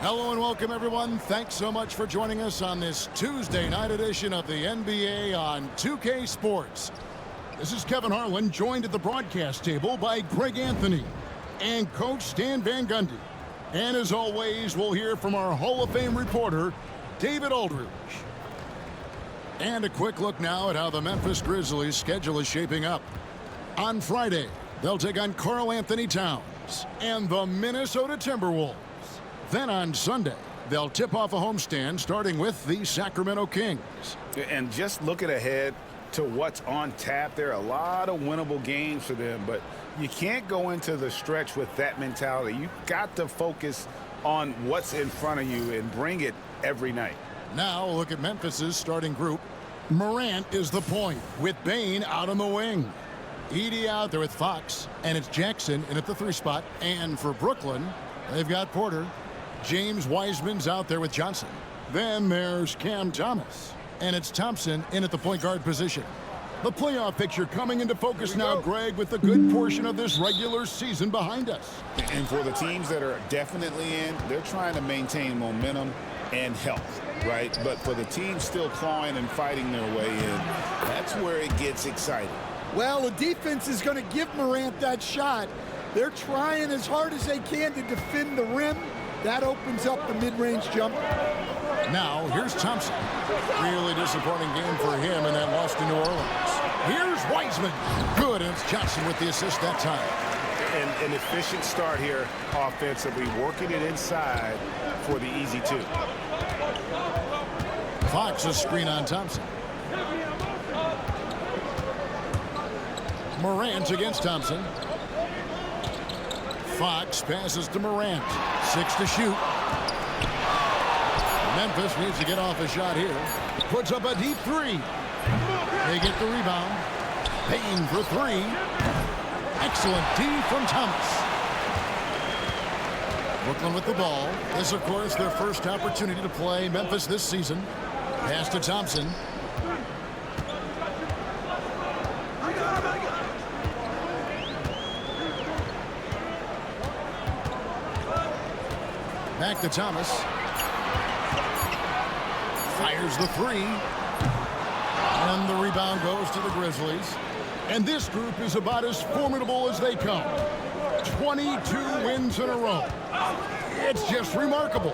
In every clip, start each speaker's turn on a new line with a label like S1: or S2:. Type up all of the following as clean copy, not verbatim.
S1: Hello and welcome, everyone. Thanks so much for joining us on this Tuesday night edition of the NBA on 2K Sports. This is Kevin Harlan, joined at the broadcast table by Greg Anthony and Coach Stan Van Gundy. And as always, we'll hear from our Hall of Fame reporter, David Aldridge. And a quick look now at how the Memphis Grizzlies' schedule is shaping up. On Friday, they'll take on Karl Anthony Towns and the Minnesota Timberwolves. Then on Sunday, they'll tip off a homestand starting with the Sacramento Kings.
S2: And just looking ahead to what's on tap, there are a lot of winnable games for them, but you can't go into the stretch with that mentality. You've got to focus on what's in front of you and bring it every night.
S1: Now look at Memphis's starting group. Morant is the point with Bane out on the wing. Edey out there with Fox, and it's Jackson in at the 3 spot. And for Brooklyn, they've got Porter. James Wiseman's out there with Johnson. Then there's Cam Thomas. And it's Thompson in at the point guard position. The playoff picture coming into focus now, Greg, with a good portion of this regular season behind us.
S2: And for the teams that are definitely in, they're trying to maintain momentum and health, right? But for the teams still clawing and fighting their way in, that's where it gets exciting.
S3: Well, the defense is going to give Morant that shot. They're trying as hard as they can to defend the rim. That opens up the mid-range jump.
S1: Now, here's Thompson. Really disappointing game for him in that loss to New Orleans. Here's Wiseman. Good, and it's Johnson with the assist that time.
S2: An efficient start here offensively, working it inside for the easy 2.
S1: Fox a screen on Thompson. Morant against Thompson. Fox passes to Morant. 6 to shoot. Memphis needs to get off a shot here. Puts up a deep 3. They get the rebound. Payne for 3. Excellent D from Thomas. Brooklyn with the ball. This, of course, their first opportunity to play Memphis this season. Pass to Thompson. Back to Thomas. Fires the 3. And the rebound goes to the Grizzlies. And this group is about as formidable as they come. 22 wins in a row. It's just remarkable.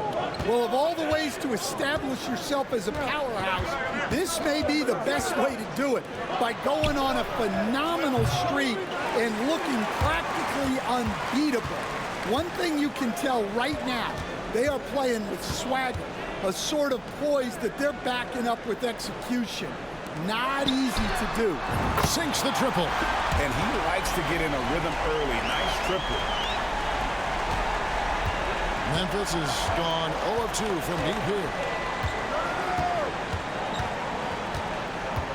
S3: Well, of all the ways to establish yourself as a powerhouse, this may be the best way to do it, by going on a phenomenal streak and looking practically unbeatable. One thing you can tell right now, they are playing with swagger, a sort of poise that they're backing up with execution. Not easy to do.
S1: Sinks the triple.
S2: And he likes to get in a rhythm early. Nice triple.
S1: Memphis has gone 0 of 2 from deep here.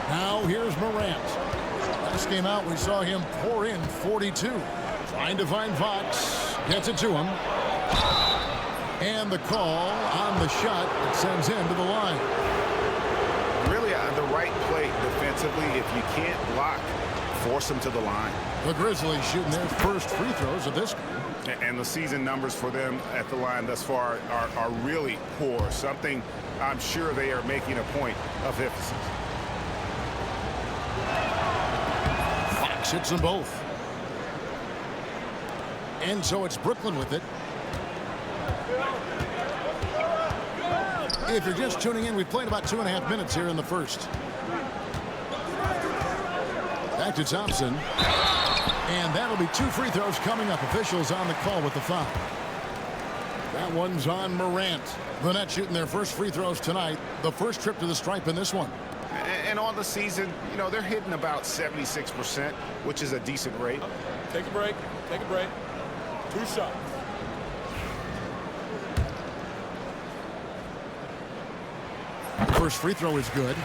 S1: Now here's Morant. Last game out, we saw him pour in 42. Trying to find Fox. Gets it to him. And the call on the shot that sends him to the line.
S2: Really the right play defensively. If you can't block, force him to the line.
S1: The Grizzlies shooting their first free throws of this game.
S2: And the season numbers for them at the line thus far are really poor. Something I'm sure they are making a point of emphasis.
S1: Fox hits them both. And so it's Brooklyn with it. If you're just tuning in, we've played about 2.5 minutes here in the first. Back to Thompson. And that'll be 2 free throws coming up. Officials on the call with the foul. That one's on Morant. The Nets shooting their first free throws tonight. The first trip to the stripe in this one.
S2: And on the season, you know, they're hitting about 76%, which is a decent rate.
S4: Take a break. Take a break. 2 shots.
S1: First free throw is good.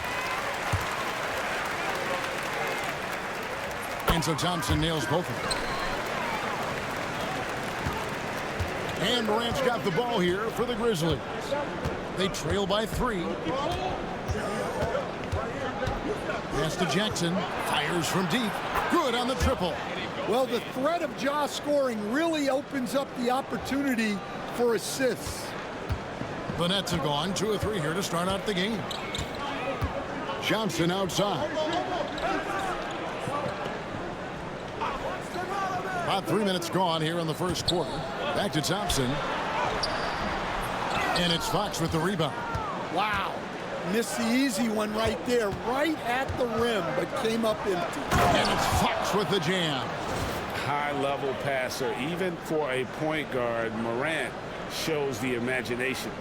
S1: And so Thompson nails both of them. And Morant's got the ball here for the Grizzlies. They trail by 3. Pass to Jackson. Fires from deep. Good on the triple.
S3: Well, the threat of Ja scoring really opens up the opportunity for assists.
S1: The Nets have gone 2 of 3 here to start out the game. Johnson outside. About 3 minutes gone here in the first quarter. Back to Thompson. And it's Fox with the rebound.
S3: Wow. Missed the easy one right there, right at the rim, but came up empty.
S1: And it's Fox with the jam.
S2: High-level passer. Even for a point guard, Morant shows the imagination.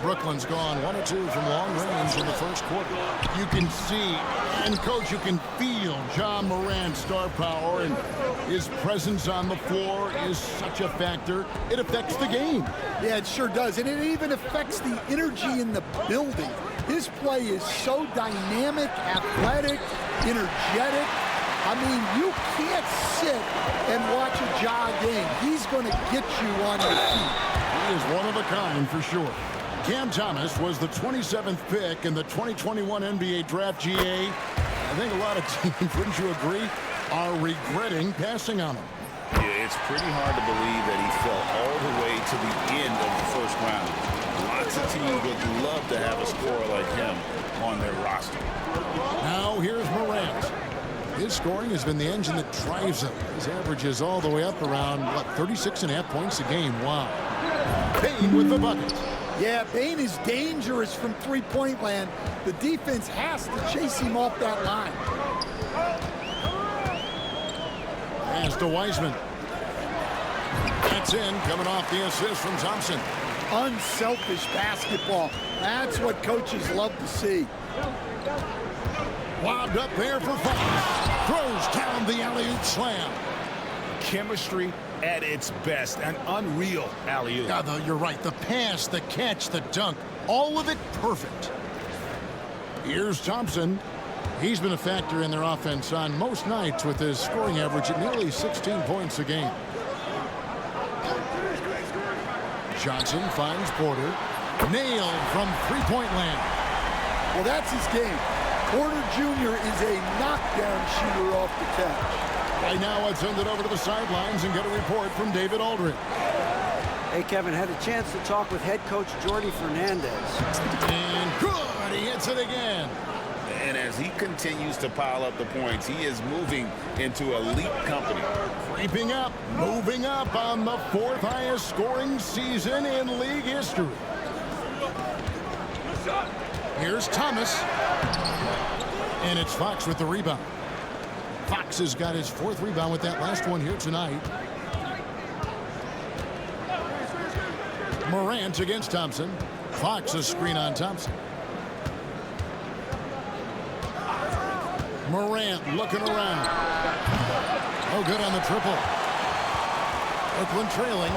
S1: Brooklyn's gone 1 of 2 from long range in the first quarter. You can see, and coach, you can feel John Morant's star power, and his presence on the floor is such a factor. It affects the game.
S3: Yeah, it sure does, and it even affects the energy in the building. His play is so dynamic, athletic, energetic. I mean, you can't sit and watch a Ja game. He's going to get you on your feet.
S1: He is one of a kind for sure. Cam Thomas was the 27th pick in the 2021 NBA Draft GA. I think a lot of teams, wouldn't you agree, are regretting passing on him.
S2: Yeah, it's pretty hard to believe that he fell all the way to the end of the first round. Lots of teams would love to have a scorer like him on their roster.
S1: Now here's Morant. His scoring has been the engine that drives him. His average is all the way up around, 36.5 points a game. Wow. Payne with the bucket.
S3: Yeah, Payne is dangerous from three-point land. The defense has to chase him off that line.
S1: Pass to Wiseman. That's in, coming off the assist from Thompson.
S3: Unselfish basketball. That's what coaches love to see.
S1: Lobbed up there for Fox. Throws down the alley-oop slam.
S2: Chemistry at its best. An unreal alley-oop.
S1: Yeah, you're right. The pass, the catch, the dunk, all of it perfect. Here's Thompson. He's been a factor in their offense on most nights with his scoring average at nearly 16 points a game. Johnson finds Porter. Nailed from three-point land.
S3: Well, that's his game. Porter Jr. is a knockdown shooter off the catch.
S1: Right now, let's send it over to the sidelines and get a report from David Aldridge.
S5: Hey, Kevin, had a chance to talk with head coach Jordy Fernandez.
S1: And good, he hits it again.
S2: And as he continues to pile up the points, he is moving into elite company.
S1: Creeping up, moving up on the 4th highest scoring season in league history. Here's Thomas. And it's Fox with the rebound. Fox has got his 4th rebound with that last one here tonight. Morant against Thompson. Fox a screen on Thompson. Morant looking around. Oh, good on the triple. Brooklyn trailing.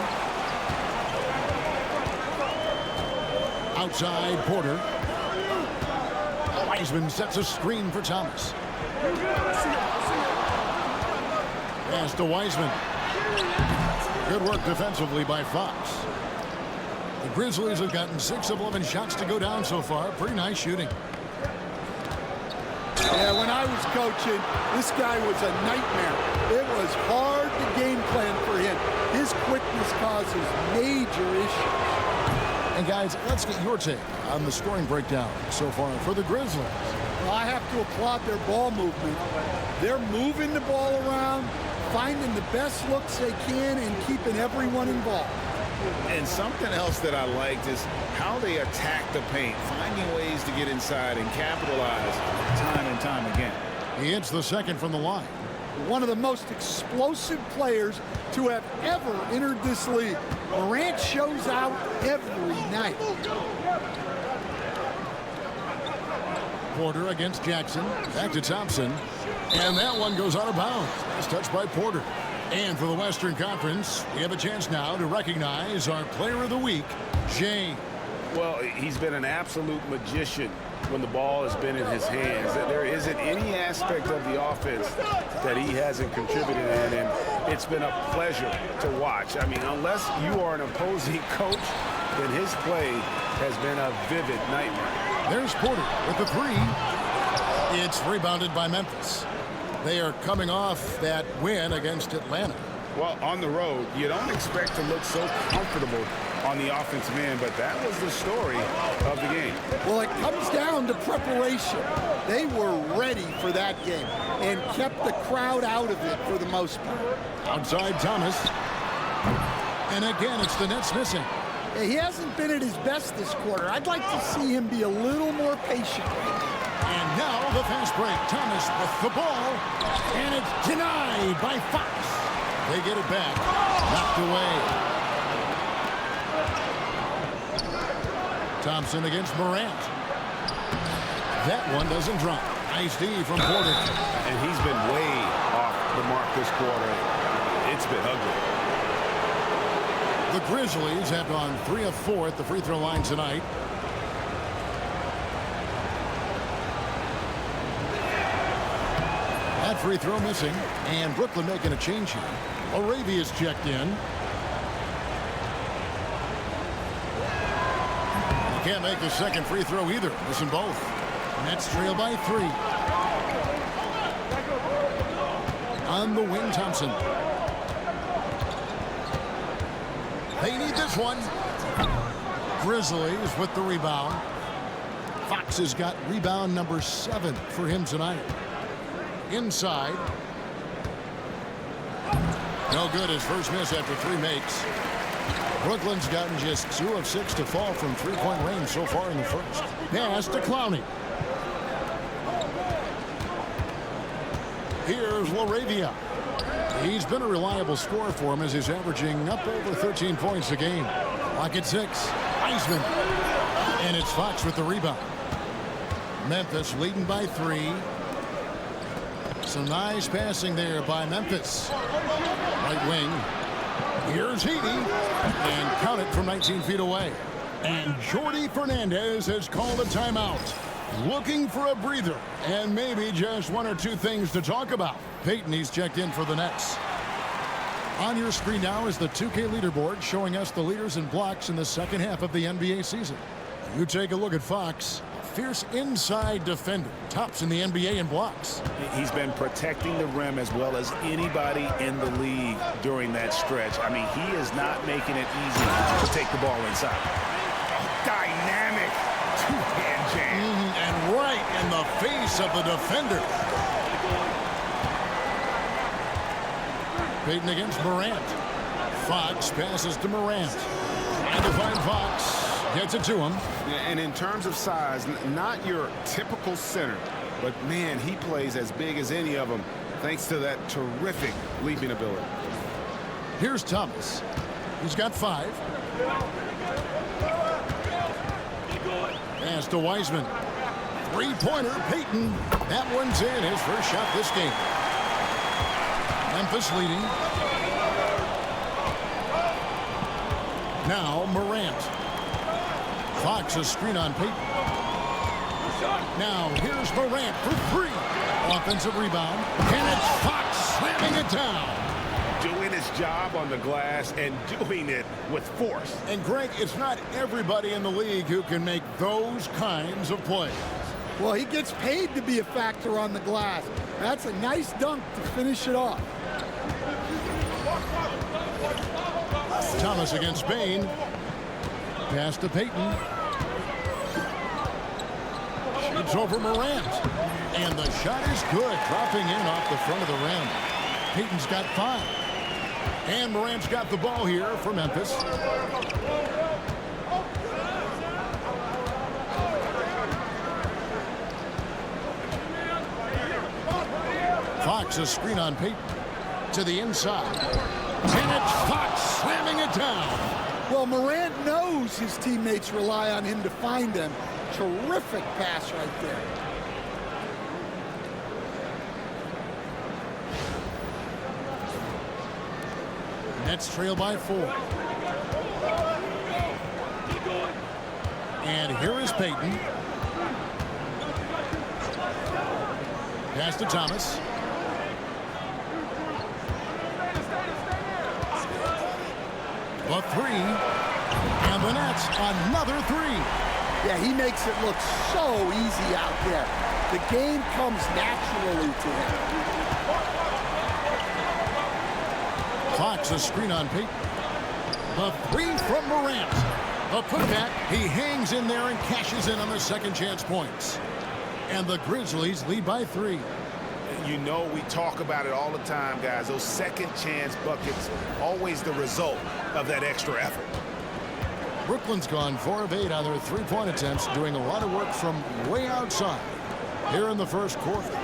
S1: Outside Porter. Wiseman sets a screen for Thomas. Pass to Wiseman. Good work defensively by Fox. The Grizzlies have gotten 6 of 11 shots to go down so far. Pretty nice shooting.
S3: Yeah, when I was coaching, this guy was a nightmare. It was hard to game plan for him. His quickness causes major issues.
S1: And guys, let's get your take on the scoring breakdown so far for the Grizzlies.
S3: Well, I have to applaud their ball movement. They're moving the ball around, finding the best looks they can, and keeping everyone involved.
S2: And something else that I liked is how they attack the paint, finding ways to get inside and capitalize time and time again.
S1: He hits the second from the line.
S3: One of the most explosive players to have ever entered this league. Morant shows out every night.
S1: Porter against Jackson. Back to Thompson. And that one goes out of bounds. Nice touch by Porter. And for the Western Conference, we have a chance now to recognize our Player of the Week, Shane.
S2: Well, he's been an absolute magician when the ball has been in his hands. There isn't any aspect of the offense that he hasn't contributed in, and it's been a pleasure to watch. I mean, unless you are an opposing coach, then his play has been a vivid nightmare.
S1: There's Porter with the 3. It's rebounded by Memphis. They are coming off that win against Atlanta.
S2: Well, on the road, you don't expect to look so comfortable on the offensive end, but that was the story of the game.
S3: Well, it comes down to preparation. They were ready for that game and kept the crowd out of it for the most part.
S1: Outside Thomas. And again, it's the Nets missing.
S3: He hasn't been at his best this quarter. I'd like to see him be a little more patient right now.
S1: And now the fast break. Thomas with the ball. And it's denied by Fox. They get it back. Knocked away. Thompson against Morant. That one doesn't drop. Nice D from Porter.
S2: And he's been way off the mark this quarter. It's been ugly.
S1: The Grizzlies have gone 3 of 4 at the free throw line tonight. That free throw missing. And Brooklyn making a change here. Arabia's checked in. He can't make the second free throw either. Missing both. Nets trail by 3. On the wing, Thompson. They need this one. Grizzlies with the rebound. Fox has got rebound number 7 for him tonight. Inside. No good. His first miss after 3 makes. Brooklyn's gotten just 2 of 6 to fall from 3-point range so far in the first. Pass to Clowney. Here's LaRavia. He's been a reliable scorer for him as he's averaging up over 13 points a game. Lock at 6. Eisman. And it's Fox with the rebound. Memphis leading by 3. Some nice passing there by Memphis. Right wing. Here's Heaney. And count it from 19 feet away. And Jordi Fernandez has called a timeout. Looking for a breather and maybe just 1 or 2 things to talk about. Payton, he's checked in for the Nets. On your screen now is the 2K leaderboard showing us the leaders in blocks in the second half of the NBA season. You take a look at Fox, a fierce inside defender, tops in the NBA in blocks.
S2: He's been protecting the rim as well as anybody in the league during that stretch. I mean, he is not making it easy to take the ball inside. Dynamic two-hand jam.
S1: And right in the face of the defender. Payton against Morant. Fox passes to Morant. Trying to find Fox. Gets it to him.
S2: And in terms of size, not your typical center, but man, he plays as big as any of them thanks to that terrific leaping ability.
S1: Here's Thomas. He's got 5. Pass to Wiseman. 3-pointer, Payton. That one's in. His first shot this game. Memphis leading. Now Morant. Fox a screen on Payton. Now here's Morant for 3. Offensive rebound. And it's Fox slamming it down.
S2: Doing his job on the glass and doing it with force.
S1: And Greg, it's not everybody in the league who can make those kinds of plays.
S3: Well, he gets paid to be a factor on the glass. That's a nice dunk to finish it off.
S1: Thomas against Bain. Pass to Payton. Shoots over Morant. And the shot is good. Dropping in off the front of the rim. Payton's got 5. And Morant's got the ball here for Memphis. Fox a screen on Payton. To the inside. And it's Fox slamming it down.
S3: Well, Morant knows his teammates rely on him to find them. Terrific pass right there.
S1: Nets trail by 4. And here is Payton. Pass to Thomas. The 3. And the Nets another 3.
S3: Yeah, he makes it look so easy out there. The game comes naturally to him.
S1: Blocks a screen on Peyton. The three from Morant. The putback. He hangs in there and cashes in on the second chance points. And the Grizzlies lead by 3.
S2: You know, we talk about it all the time, guys. Those second chance buckets, always the result of that extra effort.
S1: Brooklyn's gone 4 of 8 on their three-point attempts, doing a lot of work from way outside here in the first quarter.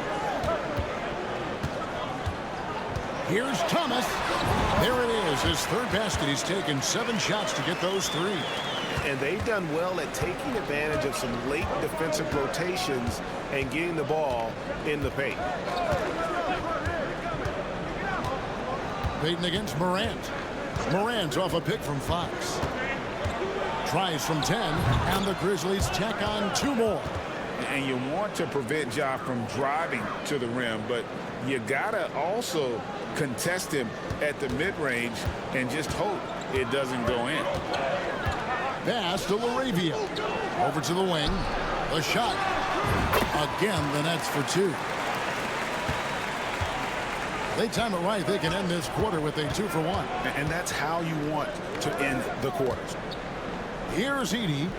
S1: Here's Thomas. There it is, his third basket. He's taken 7 shots to get those 3.
S2: And they've done well at taking advantage of some late defensive rotations and getting the ball in the paint.
S1: Peyton against Morant. Morant's off a pick from Fox. Tries from 10, and the Grizzlies tack on 2 more.
S2: And you want to prevent Ja from driving to the rim, but you gotta also contest him at the mid-range and just hope it doesn't go in.
S1: Pass to Laravia. Over to the wing. A shot. Again, the Nets for 2. They time it right. They can end this quarter with a 2-for-1.
S2: And that's how you want to end the quarters.
S1: Here's Edey.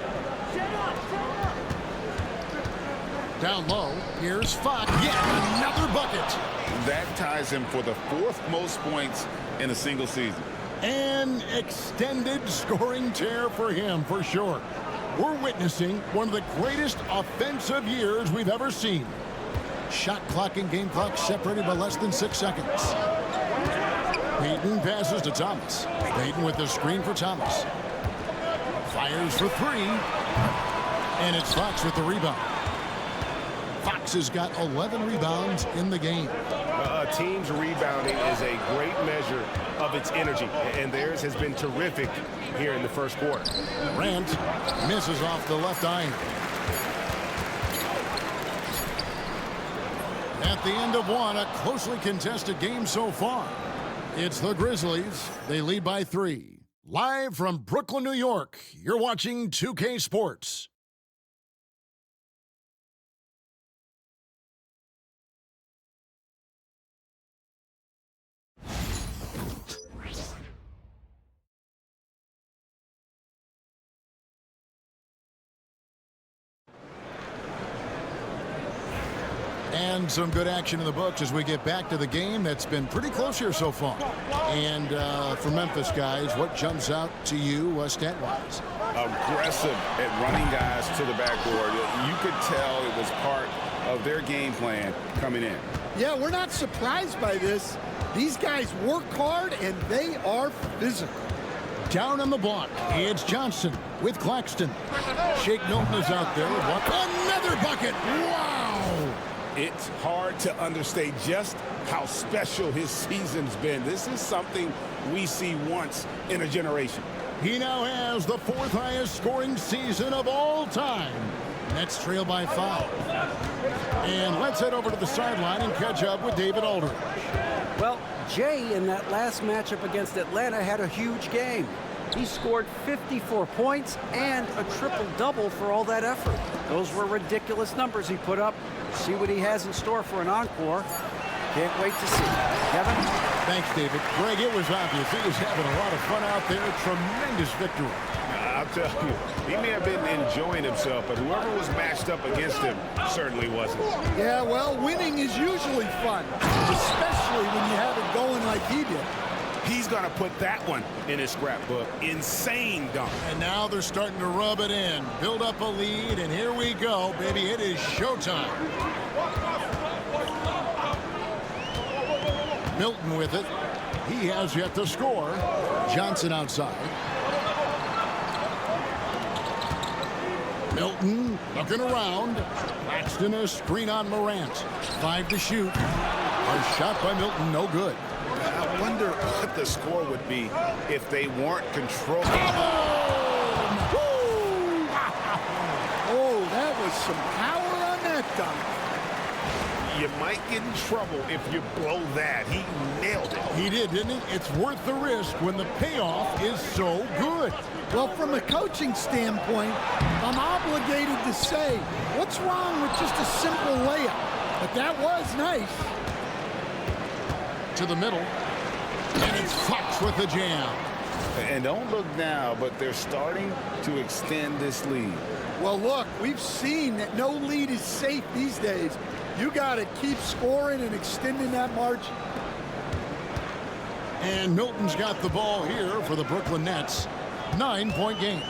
S1: Down low. Here's Fox. Yeah, another bucket.
S2: That ties him for the 4th most points in a single season.
S1: An extended scoring tear for him, for sure. We're witnessing one of the greatest offensive years we've ever seen. Shot clock and game clock separated by less than 6 seconds. Peyton passes to Thomas. Peyton with the screen for Thomas. Fires for 3. And it's Fox with the rebound. Fox has got 11 rebounds in the game.
S6: A team's rebounding is a great measure of its energy, and theirs has been terrific here in the first quarter.
S1: Morant misses off the left iron. At the end of 1, a closely contested game so far. It's the Grizzlies. They lead by 3. Live from Brooklyn, New York, you're watching 2K Sports. And some good action in the books as we get back to the game that's been pretty close here so far. And for Memphis guys, what jumps out to you stat-wise?
S2: Aggressive at running guys to the backboard. You could tell it was part of their game plan coming in.
S3: Yeah, we're not surprised by this. These guys work hard, and they are physical.
S1: Down on the block, it's Johnson with Claxton. Shake Milton is out there. Another bucket! Wow!
S2: It's hard to understate just how special his season's been. This is something we see once in a generation.
S1: He now has the 4th highest scoring season of all time. Nets trail by 5. And let's head over to the sideline and catch up with David Aldridge.
S5: Well, Jay in that last matchup against Atlanta had a huge game. He scored 54 points and a triple-double for all that effort. Those were ridiculous numbers he put up. See what he has in store for an encore. Can't wait to see. Kevin?
S1: Thanks, David. Greg, it was obvious. He was having a lot of fun out there. Tremendous victory.
S6: I'll tell you, he may have been enjoying himself, but whoever was matched up against him certainly wasn't.
S3: Yeah, well, winning is usually fun, especially when you have it going like he did.
S6: He's going to put that one in his scrapbook. Insane dunk.
S1: And now they're starting to rub it in. Build up a lead, and here we go, baby. It is showtime. Milton with it. He has yet to score. Johnson outside. Milton looking around. Claxton a screen on Morant. 5 to shoot. A shot by Milton, no good.
S2: I wonder what the score would be if they weren't controlling.
S3: Oh, that was some power on that dunk.
S6: You might get in trouble if you blow that. He nailed it.
S1: He did, didn't he? It's worth the risk when the payoff is so good.
S3: Well, from a coaching standpoint, I'm obligated to say, what's wrong with just a simple layup? But that was nice.
S1: To the middle. And it's Fox with the jam.
S2: And don't look now, but they're starting to extend this lead.
S3: Well, look, we've seen that no lead is safe these days. You got to keep scoring and extending that margin.
S1: And Milton's got the ball here for the Brooklyn Nets. 9-point game.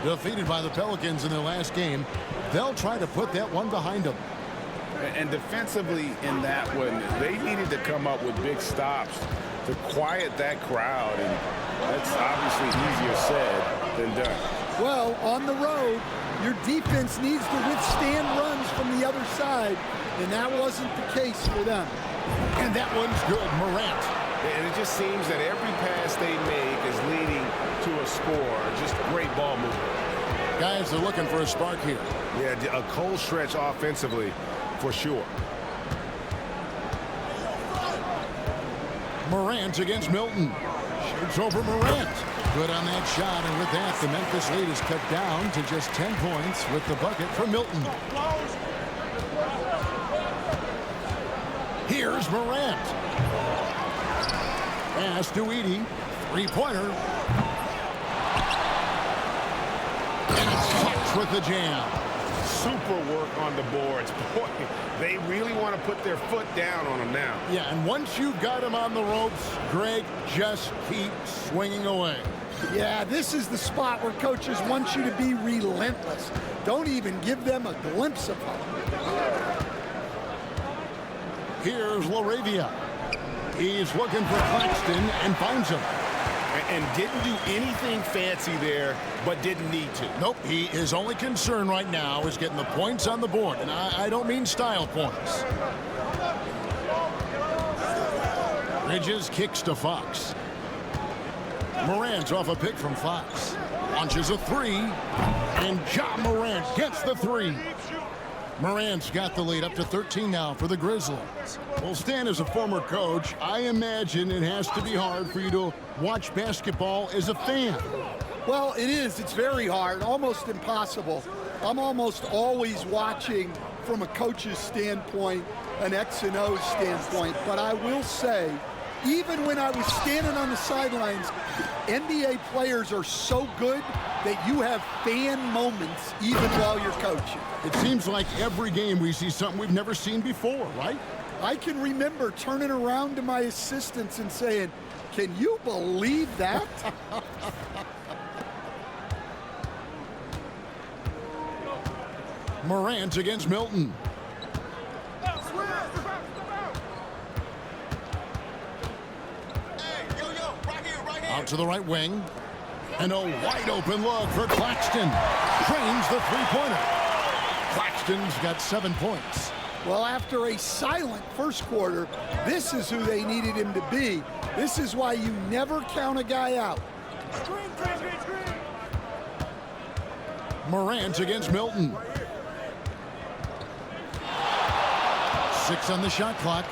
S1: Defeated by the Pelicans in their last game. They'll try to put that one behind them.
S2: And defensively in that one, they needed to come up with big stops to quiet that crowd. And that's obviously easier said than done.
S3: Well, on the road, your defense needs to withstand runs from the other side, and that wasn't the case for them.
S1: And that one's good. Morant.
S6: And it just seems that every pass they make is leading to a score. Just great ball movement.
S1: Guys are looking for a spark here.
S6: Yeah, a cold stretch offensively for sure.
S1: Morant against Milton. Shoots over Morant. Good on that shot, and with that, the Memphis lead is cut down to just 10 points with the bucket for Milton. Here's Morant. Pass to Edey. Three-pointer. And it's Fox with the jam.
S6: Super work on the boards. Boy, they really want to put their foot down on them now.
S1: Yeah, and once you've got him on the ropes, Greg, just keep swinging away.
S3: Yeah, this is the spot where coaches want you to be relentless. Don't even give them a glimpse of hope.
S1: Here's LaRavia. He's looking for Claxton and finds him.
S6: And didn't do anything fancy there, but didn't need to.
S1: Nope, his only concern right now is getting the points on the board, and I don't mean style points. Bridges kicks to Fox. Morant's off a pick from Fox. Launches a three, and Ja Morant gets the three. Morant's got the lead up to 13 now for the Grizzlies. Well, Stan, as a former coach, I imagine it has to be hard for you to watch basketball as a fan.
S3: Well, it is. It's very hard, almost impossible. I'm almost always watching from a coach's standpoint, an X and O standpoint. But I will say, even when I was standing on the sidelines, NBA players are so good that you have fan moments even while you're coaching.
S1: It seems like every game we see something we've never seen before, right?
S3: I can remember turning around to my assistants and saying, "Can you believe that?"
S1: Morant against Milton. Out to the right wing. And a wide open look for Claxton. Trains the three-pointer. Claxton's got 7 points.
S3: Well, after a silent first quarter, this is who they needed him to be. This is why you never count a guy out.
S1: Morant against Milton. 6 on the shot clock.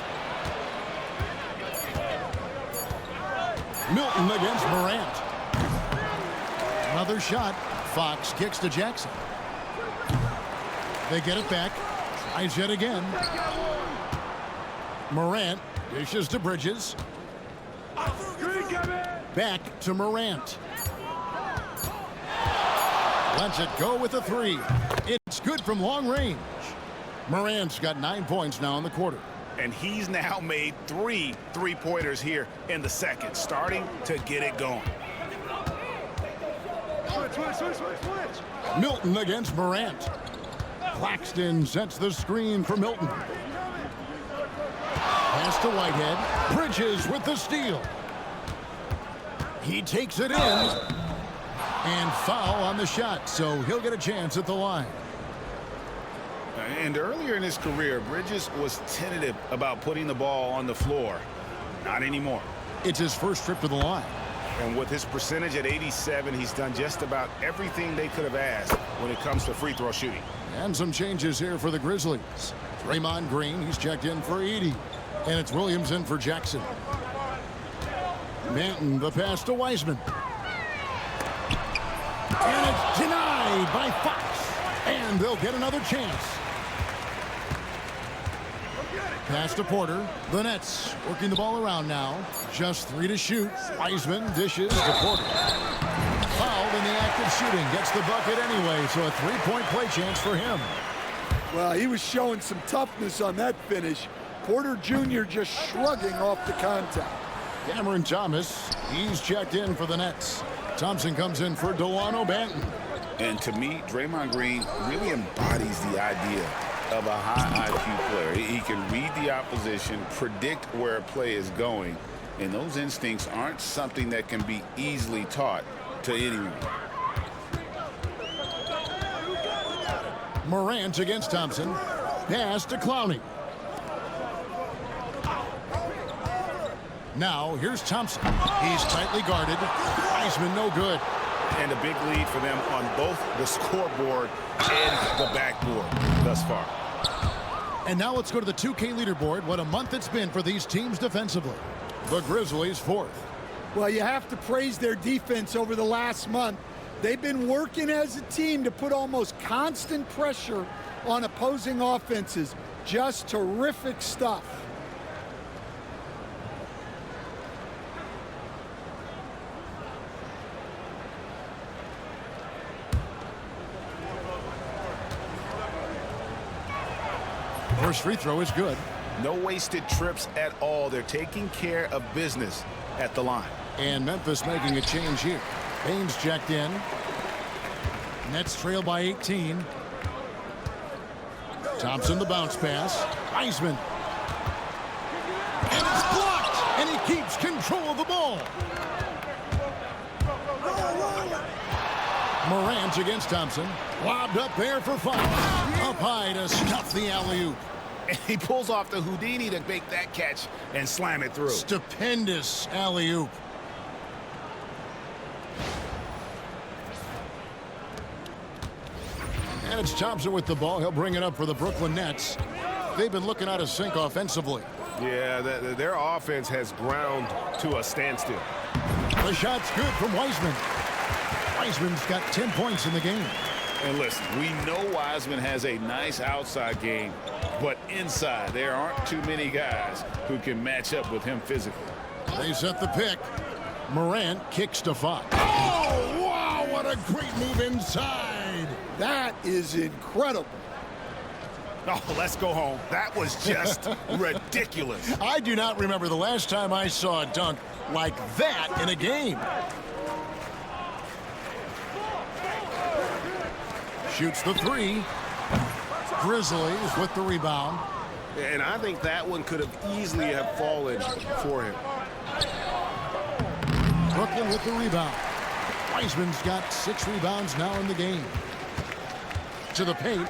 S1: Milton against Morant. Another shot. Fox kicks to Jackson. They get it back. Tries yet again. Morant dishes to Bridges. Back to Morant. Lets it go with a three. It's good from long range. Morant's got 9 points now in the quarter.
S2: And he's now made 3 three-pointers here in the second, starting to get it going.
S1: Milton against Morant. Claxton sets the screen for Milton. Pass to Whitehead. Bridges with the steal. He takes it in. And foul on the shot, so he'll get a chance at the line.
S2: And earlier in his career, Bridges was tentative about putting the ball on the floor. Not anymore.
S1: It's his first trip to the line.
S2: And with his percentage at 87, he's done just about everything they could have asked when it comes to free throw shooting.
S1: And some changes here for the Grizzlies. Draymond Green, he's checked in for Edey. And it's Williams in for Jackson. Manton, the pass to Wiseman. And it's denied by Fox. And they'll get another chance. Pass to Porter. The Nets working the ball around now. Just 3 to shoot. Wiseman dishes to Porter. Fouled in the act of shooting. Gets the bucket anyway, so a 3-point play chance for him.
S3: Well, he was showing some toughness on that finish. Porter Jr. just shrugging off the contact.
S1: Cameron Thomas, he's checked in for the Nets. Thompson comes in for Delano Banton.
S2: And to me, Draymond Green really embodies the idea of a high IQ player. He can read the opposition, predict where a play is going, and those instincts aren't something that can be easily taught to anyone.
S1: Morant against Thompson. Pass to Clowney. Now here's Thompson. He's tightly guarded. Wiseman no good.
S2: And a big lead for them on both the scoreboard and the backboard thus far.
S1: And now let's go to the 2K leaderboard. What a month it's been for these teams defensively. The Grizzlies 4th.
S3: Well, you have to praise their defense over the last month. They've been working as a team to put almost constant pressure on opposing offenses. Just terrific stuff.
S1: First free throw is good.
S2: No wasted trips at all. They're taking care of business at the line.
S1: And Memphis making a change here. Baines checked in. Nets trail by 18. Thompson the bounce pass. Wiseman. And it's blocked. And he keeps control of the ball. Morant against Thompson. Lobbed up there for Fox. Up high to stuff the alley-oop.
S2: And he pulls off the Houdini to make that catch and slam it through.
S1: Stupendous alley-oop. And it's Thompson with the ball. He'll bring it up for the Brooklyn Nets. They've been looking out of sync offensively.
S6: Yeah, their offense has ground to a standstill.
S1: The shot's good from Wiseman. Wiseman's got 10 points in the game.
S2: And listen, we know Wiseman has a nice outside game, but inside there aren't too many guys who can match up with him physically.
S1: They set the pick. Morant kicks to Fox. Oh, wow, what a great move inside.
S3: That is incredible.
S2: Oh, let's go home. That was just ridiculous.
S1: I do not remember the last time I saw a dunk like that in a game. Shoots the three. Grizzlies with the rebound.
S6: And I think that one could have easily have fallen for him.
S1: Brooklyn with the rebound. Wiseman's got 6 rebounds now in the game. To the paint.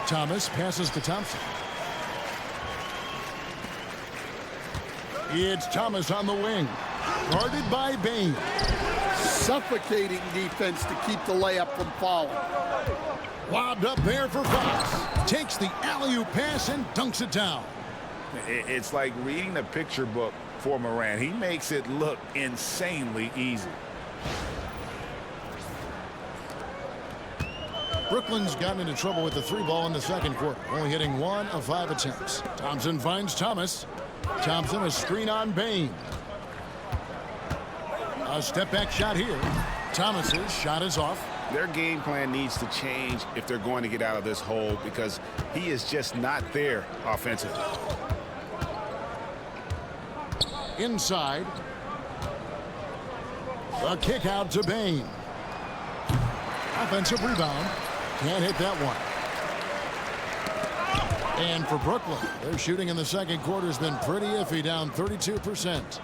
S1: Thomas passes to Thompson. It's Thomas on the wing. Guarded by Baines.
S3: Suffocating defense to keep the layup from falling.
S1: Lobbed up there for Fox. Takes the alley-oop pass and dunks it down.
S2: It's like reading the picture book for Morant. He makes it look insanely easy.
S1: Brooklyn's gotten into trouble with the 3 ball in the second quarter, only hitting 1 of 5 attempts. Thompson finds Thomas. Thompson a screen on Baines. A step-back shot here. Thomas's shot is off.
S2: Their game plan needs to change if they're going to get out of this hole because he is just not there offensively.
S1: Inside. A kick out to Baines. Offensive rebound. Can't hit that one. And for Brooklyn, their shooting in the second quarter has been pretty iffy, down 32%.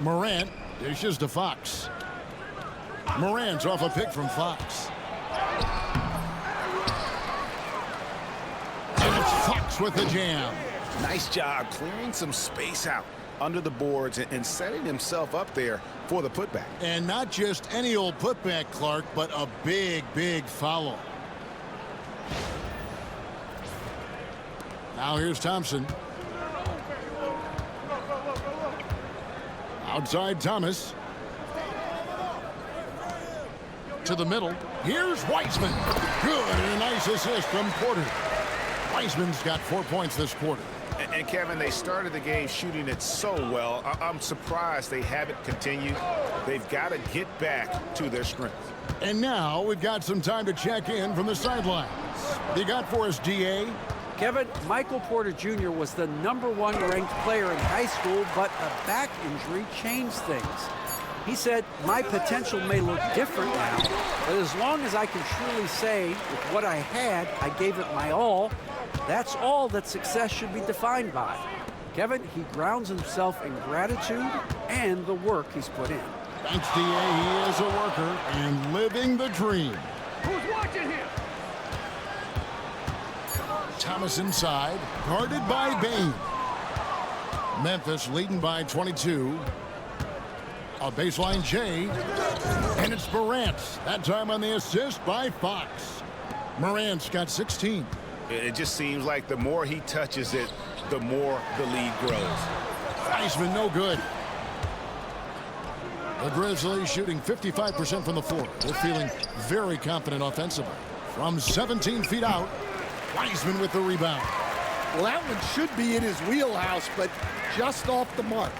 S1: Morant dishes to Fox. Morant's off a pick from Fox. And it's Fox with the jam.
S2: Nice job clearing some space out under the boards and setting himself up there for the putback.
S1: And not just any old putback, Clark, but a big, big foul. Now here's Thompson. Outside Thomas. To the middle. Here's Wiseman. Good, and a nice assist from Porter. Wiseman's got 4 points this quarter.
S2: And Kevin, they started the game shooting it so well. I'm surprised they haven't continued. They've got to get back to their strength.
S1: And now we've got some time to check in from the sidelines. What you got for us, DA?
S5: Kevin, Michael Porter Jr. was the #1 ranked player in high school, but a back injury changed things. He said, my potential may look different now, but as long as I can truly say with what I had, I gave it my all, that's all that success should be defined by. Kevin, he grounds himself in gratitude and the work he's put in.
S1: Thanks, DA. He is a worker and living the dream.
S7: Who's watching him?
S1: Thomas inside, guarded by Bain. Memphis leading by 22. A baseline J, and it's Morant. That time on the assist by Fox. Morant's got 16.
S2: It just seems like the more he touches it, the more the lead grows.
S1: Wiseman no good. The Grizzlies shooting 55% from the floor. They're feeling very confident offensively. From 17 feet out, Wiseman with the rebound.
S3: Well, that one should be in his wheelhouse, but just off the mark.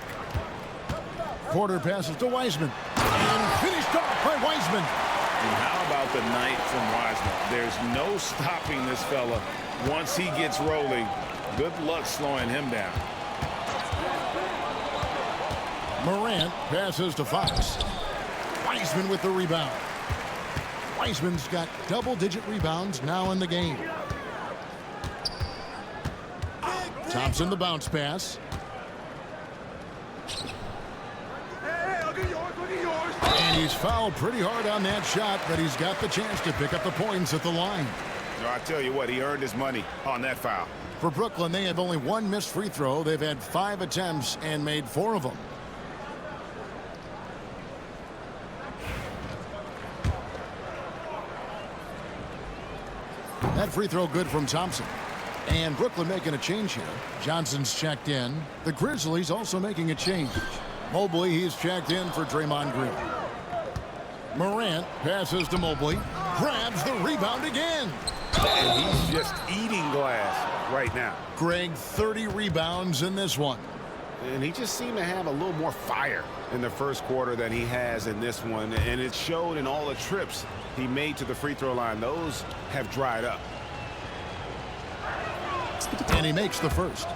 S1: Porter passes to Wiseman. And finished off by Wiseman.
S2: And how about the night from Wiseman? There's no stopping this fella once he gets rolling. Good luck slowing him down.
S1: Morant passes to Fox. Wiseman with the rebound. Wiseman's got double-digit rebounds now in the game. Thompson the bounce pass. And he's fouled pretty hard on that shot, but he's got the chance to pick up the points at the line.
S2: No, I tell you what, he earned his money on that foul.
S1: For Brooklyn, they have only one missed free throw. They've had 5 attempts and made 4 of them. That free throw good from Thompson. And Brooklyn making a change here. Johnson's checked in. The Grizzlies also making a change. Mobley, he's checked in for Draymond Green. Morant passes to Mobley. Grabs the rebound again.
S2: And he's just eating glass right now.
S1: Greg, 30 rebounds in this one.
S2: And he just seemed to have a little more fire in the first quarter than he has in this one. And it showed in all the trips he made to the free throw line. Those have dried up.
S1: And he makes the first.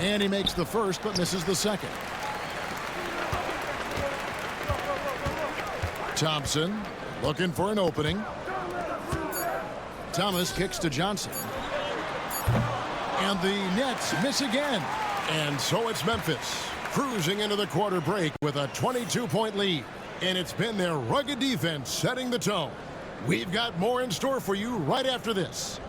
S1: And he makes the first, but misses the second. Thompson looking for an opening. Thomas kicks to Johnson. And the Nets miss again. And so it's Memphis cruising into the quarter break with a 22-point lead. And it's been their rugged defense setting the tone. We've got more in store for you right after this.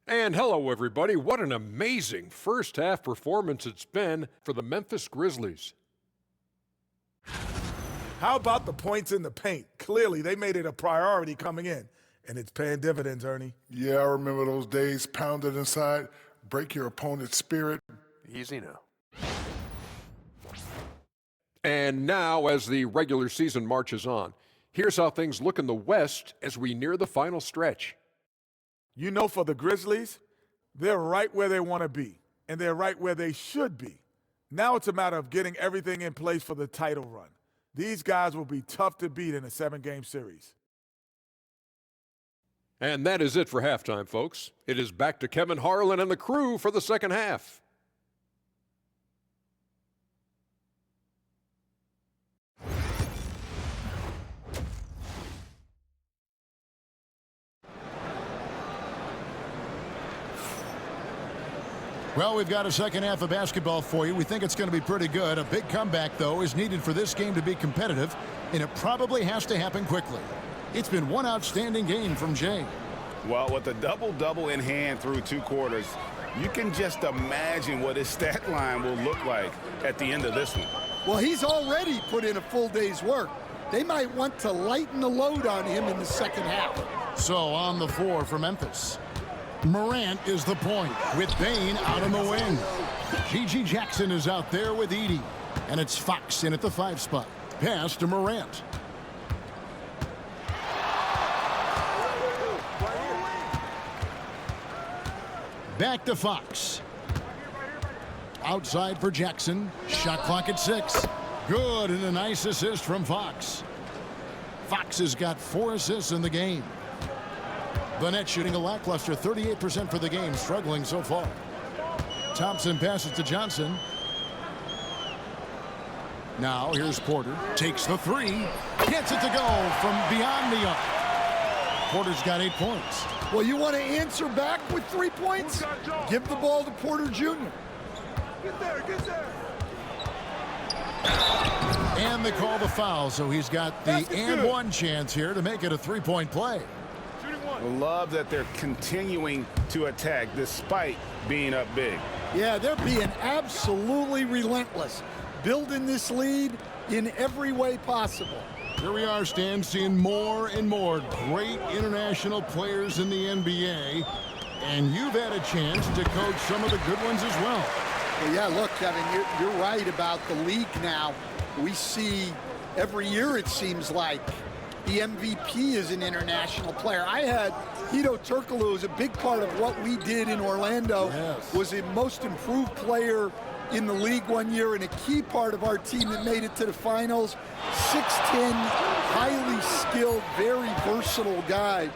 S8: And hello, everybody. What an amazing first-half performance it's been for the Memphis Grizzlies.
S4: How about the points in the paint? Clearly, they made it a priority coming in, and it's paying dividends, Ernie.
S9: Yeah, I remember those days, pounded inside, break your opponent's spirit.
S8: Easy now. And now, as the regular season marches on, here's how things look in the West as we near the final stretch.
S4: You know, for the Grizzlies, they're right where they want to be, and they're right where they should be. Now it's a matter of getting everything in place for the title run. These guys will be tough to beat in a 7-game series.
S8: And that is it for halftime, folks. It is back to Kevin Harlan and the crew for the second half.
S1: Well, we've got a second half of basketball for you. We think it's going to be pretty good. A big comeback, though, is needed for this game to be competitive, and it probably has to happen quickly. It's been one outstanding game from Jay.
S2: Well, with a double-double in hand through 2 quarters, you can just imagine what his stat line will look like at the end of this one.
S3: Well, he's already put in a full day's work. They might want to lighten the load on him in the second half.
S1: So on the floor for Memphis, Morant is the point with Bain out on the wing. G.G. Jackson is out there with Edey. And it's Fox in at the 5 spot. Pass to Morant. Back to Fox. Outside for Jackson. Shot clock at 6. Good, and a nice assist from Fox. Fox has got 4 assists in the game. Burnett shooting a lackluster 38% for the game, struggling so far. Thompson passes to Johnson. Now here's Porter. Takes the 3. Gets it to go from beyond the arc. Porter's got 8 points.
S3: Well, you want to answer back with 3 points? Give the ball to Porter Jr.
S6: Get there.
S1: And they call the foul, so he's got the and one chance here to make it a 3-point play.
S2: Love that they're continuing to attack despite being up big.
S3: Yeah, they're being absolutely relentless, building this lead in every way possible.
S1: Here we are, Stan, seeing more and more great international players in the NBA, and you've had a chance to coach some of the good ones as well.
S3: Well, yeah, look, Kevin, you're right about the league now. We see every year, it seems like, the MVP is an international player. I had Hito Turkoglu, who was a big part of what we did in Orlando, was the most improved player in the league one year and a key part of our team that made it to the finals. 6'10", highly skilled, very versatile guy.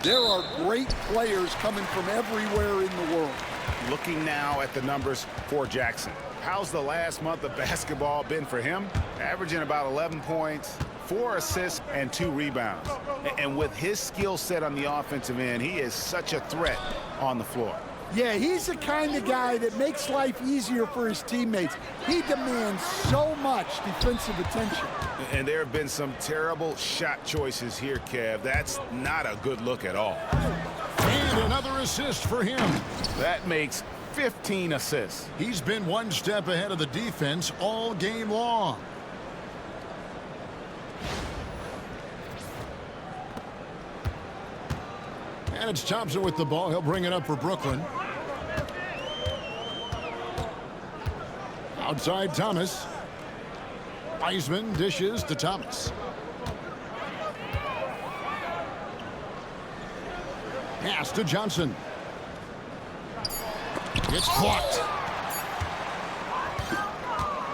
S3: There are great players coming from everywhere in the world.
S2: Looking now at the numbers for Jackson. How's the last month of basketball been for him? Averaging about 11 points, 4 assists, and 2 rebounds. And with his skill set on the offensive end, he is such a threat on the floor.
S3: Yeah, he's the kind of guy that makes life easier for his teammates. He demands so much defensive attention.
S2: And there have been some terrible shot choices here, Kev. That's not a good look at all.
S1: And another assist for him.
S2: That makes 15 assists.
S1: He's been one step ahead of the defense all game long. And it's Thompson with the ball. He'll bring it up for Brooklyn. Outside Thomas. Wiseman dishes to Thomas. Pass to Johnson. It's blocked.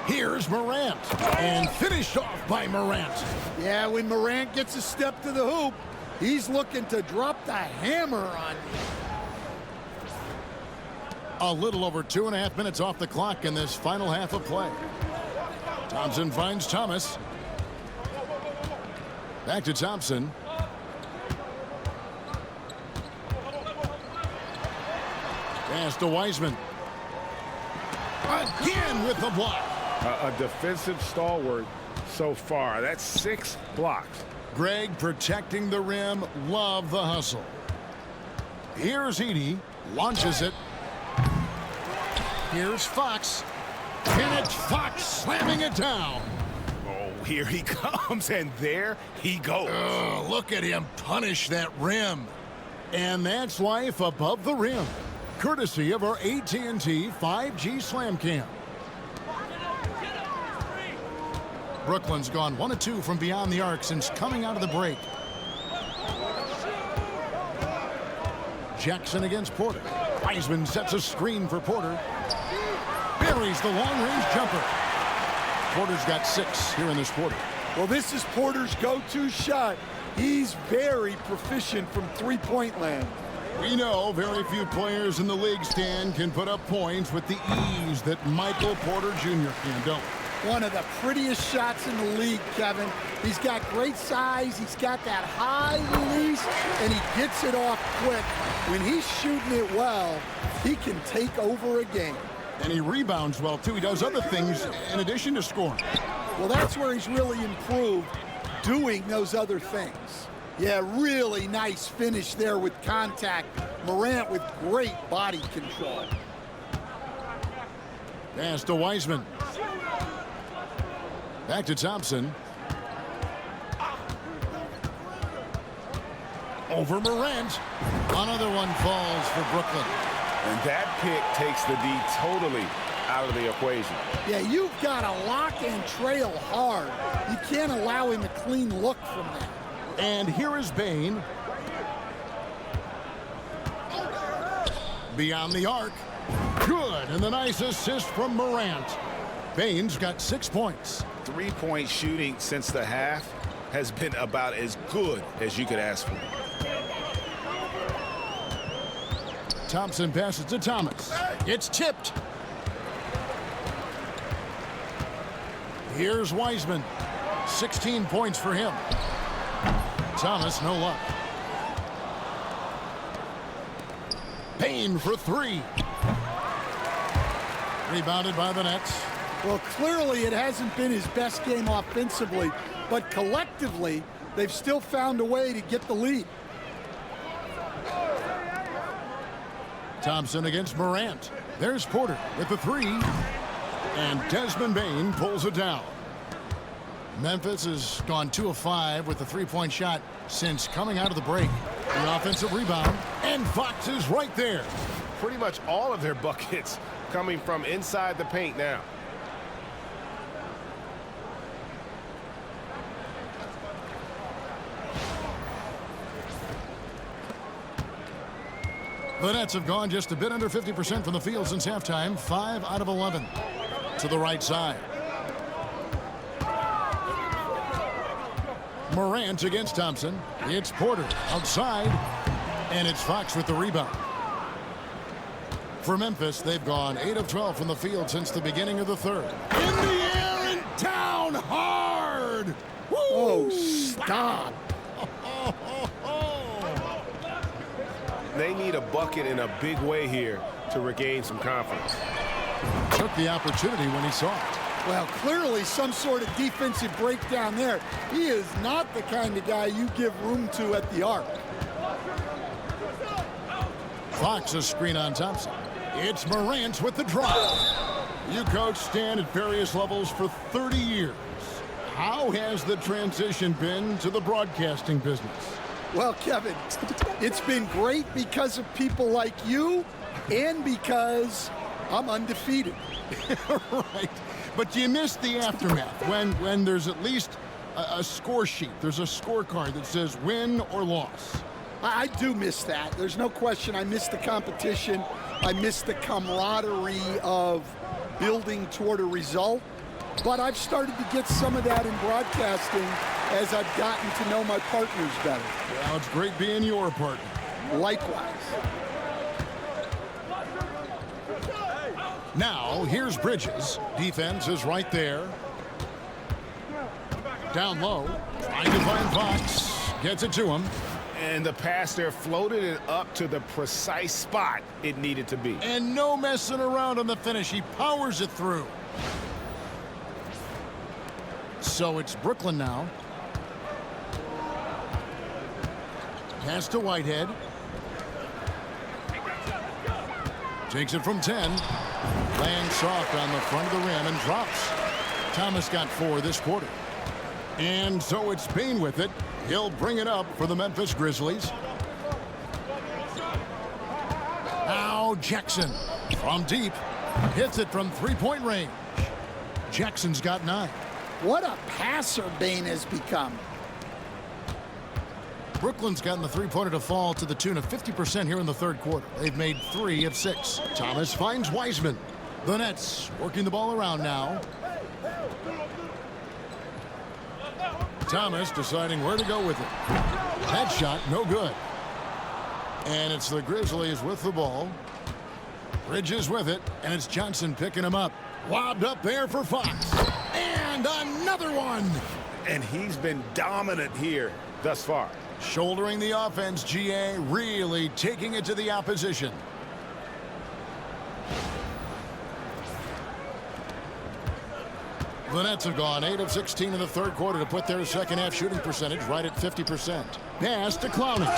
S1: Here's Morant. And finished off by Morant.
S3: Yeah, when Morant gets a step to the hoop, he's looking to drop the hammer on you.
S1: A little over 2.5 minutes off the clock in this final half of play. Thompson finds Thomas. Back to Thompson. Pass to Wiseman. Again with the block.
S2: A defensive stalwart so far. That's 6 blocks.
S1: Greg protecting the rim. Love the hustle. Here's Edey. Launches it. Here's Fox. And it's Fox slamming it down.
S2: Oh, here he comes, and there he goes.
S1: Look at him punish that rim. And that's life above the rim. Courtesy of our AT&T 5G Slam Cam. Brooklyn's gone 1 of 2 from beyond the arc since coming out of the break. Jackson against Porter. Wiseman sets a screen for Porter. Buries the long-range jumper. Porter's got 6 here in this quarter.
S3: Well, this is Porter's go-to shot. He's very proficient from three-point land.
S1: We know very few players in the league, Stan, can put up points with the ease that Michael Porter Jr. can, don't we?
S3: One of the prettiest shots in the league, Kevin. He's got great size, he's got that high release, and he gets it off quick. When he's shooting it well, he can take over a game.
S1: And he rebounds well, too. He does other things in addition to scoring.
S3: Well, that's where he's really improved, doing those other things. Yeah, really nice finish there with contact. Morant with great body control.
S1: Pass to Wiseman. Back to Thompson. Over Morant. Another one falls for Brooklyn.
S6: And that pick takes the D totally out of the equation.
S3: Yeah, you've got to lock and trail hard. You can't allow him a clean look from that.
S1: And here is Bane. Beyond the arc. Good, and the nice assist from Morant. Bane's got 6 points.
S2: Three-point shooting since the half has been about as good as you could ask for.
S1: Thompson passes to Thomas. It's tipped. Here's Wiseman. 16 points for him. Thomas, no luck. Payne for three. Rebounded by the Nets.
S3: Well, clearly it hasn't been his best game offensively, but collectively, they've still found a way to get the lead.
S1: Thompson against Morant. There's Porter with the three. And Desmond Bane pulls it down. Memphis has gone 2 of 5 with the three-point shot since coming out of the break. An offensive rebound. And Fox is right there.
S6: Pretty much all of their buckets coming from inside the paint now.
S1: The Nets have gone just a bit under 50% from the field since halftime. 5 out of 11. To the right side. Morant against Thompson. It's Porter outside. And it's Fox with the rebound. For Memphis, they've gone 8 of 12 from the field since the beginning of the third. In the air and down hard. Woo!
S3: Oh, stop.
S6: They need a bucket in a big way here to regain some confidence.
S1: Took the opportunity when he saw it.
S3: Well, clearly some sort of defensive breakdown there. He is not the kind of guy you give room to at the arc.
S1: Fox a screen on Thompson. It's Morant with the drive. You coach Stan at various levels for 30 years. How has the transition been to the broadcasting business?
S3: Well, Kevin, it's been great because of people like you and because I'm undefeated.
S1: Right. But you missed the aftermath when there's at least a score sheet. There's a scorecard that says win or loss.
S3: I do miss that. There's no question I miss the competition. I miss the camaraderie of building toward a result. But I've started to get some of that in broadcasting as I've gotten to know my partners better.
S1: Well, it's great being your partner.
S3: Likewise.
S1: Now, here's Bridges. Defense is right there. Down low. Trying to find Fox. Gets it to him.
S2: And the pass there floated it up to the precise spot it needed to be.
S1: And no messing around on the finish. He powers it through. So it's Brooklyn now. Pass to Whitehead. Takes it from 10. Lands soft on the front of the rim and drops. Thomas got 4 this quarter. And so it's Payne with it. He'll bring it up for the Memphis Grizzlies. Now Jackson from deep. Hits it from three-point range. Jackson's got 9.
S3: What a passer Bane has become.
S1: Brooklyn's gotten the three-pointer to fall to the tune of 50% here in the third quarter. They've made 3 of 6. Thomas finds Wiseman. The Nets working the ball around now. Thomas deciding where to go with it. That shot, no good. And it's the Grizzlies with the ball. Bridges with it, and it's Johnson picking him up. Lobbed up there for Fox. And another one.
S2: And he's been dominant here thus far.
S1: Shouldering the offense, GA, really taking it to the opposition. The Nets have gone 8 of 16 in the third quarter to put their second half shooting percentage right at 50%. Pass to Clowney.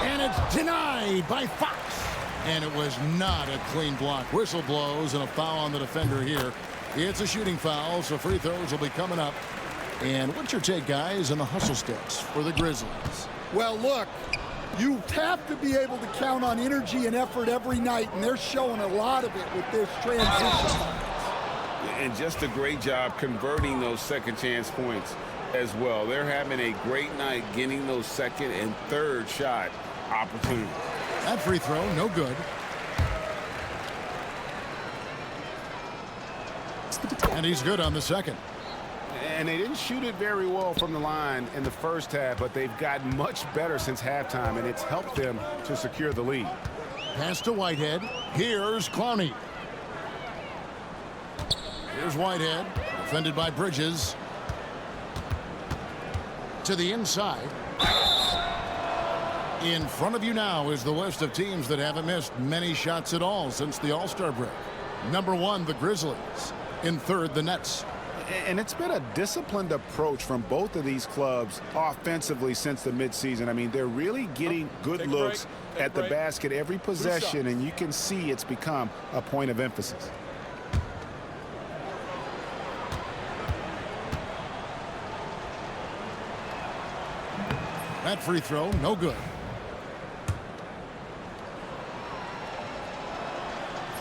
S1: And it's denied by Fox. And it was not a clean block. Whistle blows and a foul on the defender here. It's a shooting foul, so free throws will be coming up. And what's your take, guys, on the hustle steps for the Grizzlies?
S3: Well, look, you have to be able to count on energy and effort every night, and they're showing a lot of it with this transition.
S2: And just a great job converting those second chance points as well. They're having a great night getting those second and third shot opportunities.
S1: That free throw, no good. And he's good on the second.
S2: And they didn't shoot it very well from the line in the first half, but they've gotten much better since halftime, and it's helped them to secure the lead.
S1: Pass to Whitehead. Here's Clowney. Here's Whitehead, defended by Bridges. To the inside. In front of you now is the list of teams that haven't missed many shots at all since the All-Star break. Number 1, the Grizzlies. In third, the Nets.
S2: And it's been a disciplined approach from both of these clubs offensively since the midseason. I mean, they're really getting good looks at the basket every possession, and you can see it's become a point of emphasis.
S1: That free throw, no good.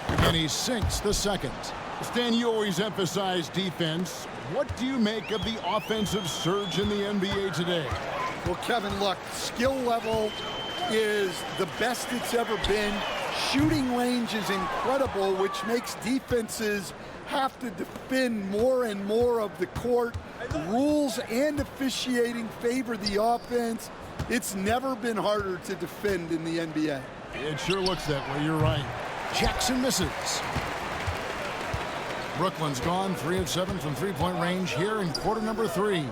S1: And he sinks the second. Stan, you always emphasize defense. What do you make of the offensive surge in the NBA today?
S3: Well, Kevin, look, skill level is the best it's ever been. Shooting range is incredible, which makes defenses have to defend more and more of the court. Rules and officiating favor the offense. It's never been harder to defend in the NBA.
S1: It sure looks that way. You're right. Jackson misses. Brooklyn's gone 3 of 7 from three-point range here in quarter number 3.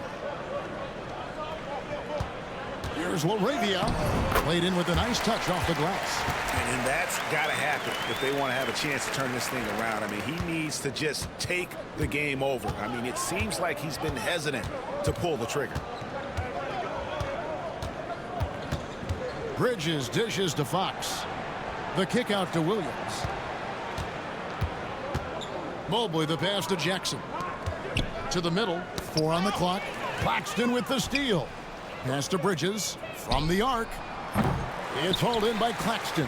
S1: Here's Laravia. Played in with a nice touch off the glass.
S6: And that's got to happen if they want to have a chance to turn this thing around. I mean, he needs to just take the game over. I mean, it seems like he's been hesitant to pull the trigger.
S1: Bridges dishes to Fox. The kick out to Williams. Mobley the pass to Jackson. To the middle. 4 on the clock. Claxton with the steal. Pass to Bridges from the arc. It's hauled in by Claxton.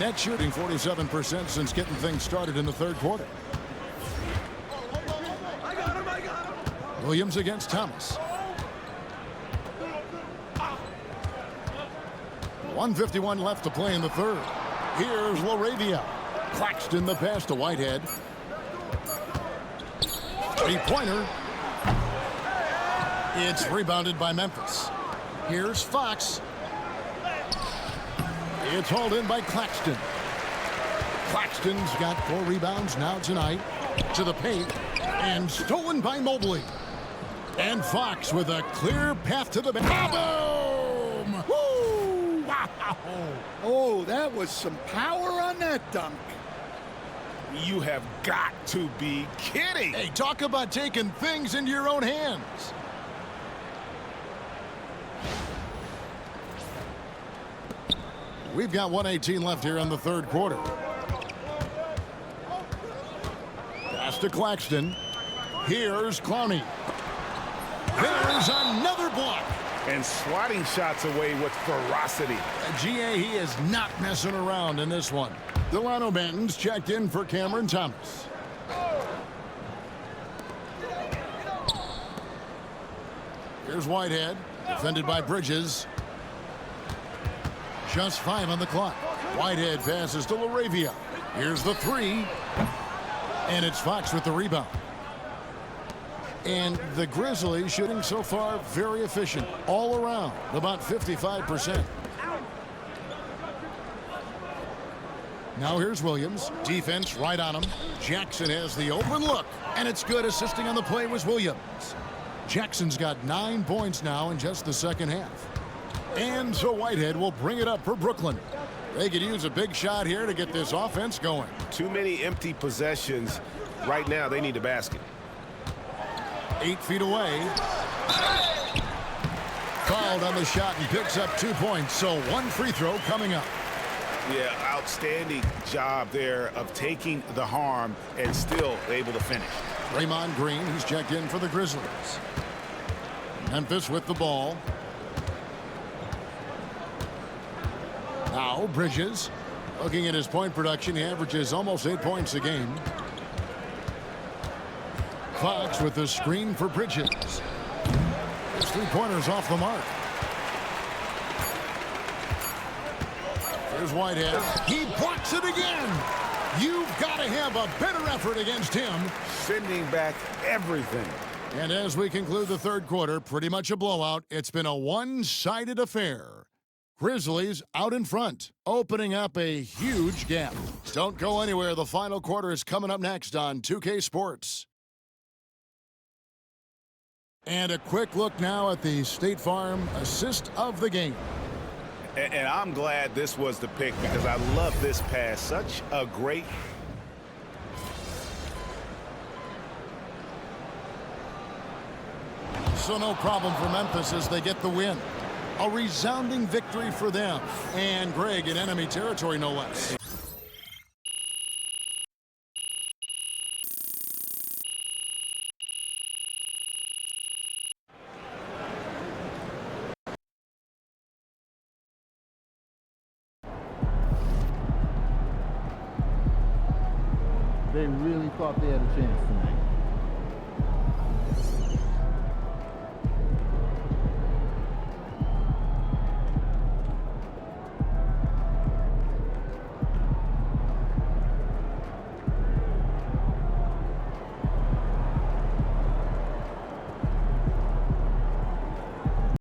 S1: Net shooting 47% since getting things started in the third quarter. Williams against Thomas. 1:51 left to play in the third. Here's Laravia. Claxton the pass to Whitehead. Three-pointer. It's rebounded by Memphis. Here's Fox. It's hauled in by Claxton. Claxton's got 4 rebounds now tonight. To the paint. And stolen by Mobley. And Fox with a clear path to the basket. Boom! Woo! Wow!
S3: Oh, that was some power on that dunk.
S2: You have got to be kidding.
S1: Hey, talk about taking things into your own hands. We've got 1:18 left here in the third quarter. Pass to Claxton. Here's Clowney. There's another block.
S2: And swatting shots away with ferocity.
S1: GA, he is not messing around in this one. Delano Banton's checked in for Cameron Thomas. Here's Whitehead, defended by Bridges. Just 5 on the clock. Whitehead passes to Laravia. Here's the 3. And it's Fox with the rebound. And the Grizzlies shooting so far very efficient all around, about 55%. Now here's Williams. Defense right on him. Jackson has the open look, and it's good. Assisting on the play was Williams. Jackson's got 9 points now in just the second half. And so Whitehead will bring it up for Brooklyn. They could use a big shot here to get this offense going.
S2: Too many empty possessions. Right now, they need a basket.
S1: 8 feet away. Fouled on the shot and picks up 2 points. So 1 free throw coming up.
S2: Yeah, outstanding job there of taking the harm and still able to finish.
S1: Draymond Green, he's checked in for the Grizzlies. Memphis with the ball. Now Bridges. Looking at his point production, he averages almost 8 points a game. Fox with the screen for Bridges. His 3-pointers off the mark. Here's Whitehead. He blocks it again. You've got to have a better effort against him.
S2: Sending back everything.
S1: And as we conclude the third quarter, pretty much a blowout. It's been a one-sided affair. Grizzlies out in front, opening up a huge gap. Don't go anywhere. The final quarter is coming up next on 2K Sports. And a quick look now at the State Farm assist of the game.
S2: And I'm glad this was the pick because I love this pass. Such a great.
S1: So no problem for Memphis as they get the win. A resounding victory for them. And Greg in enemy territory, no less.
S7: They really thought they had a chance tonight.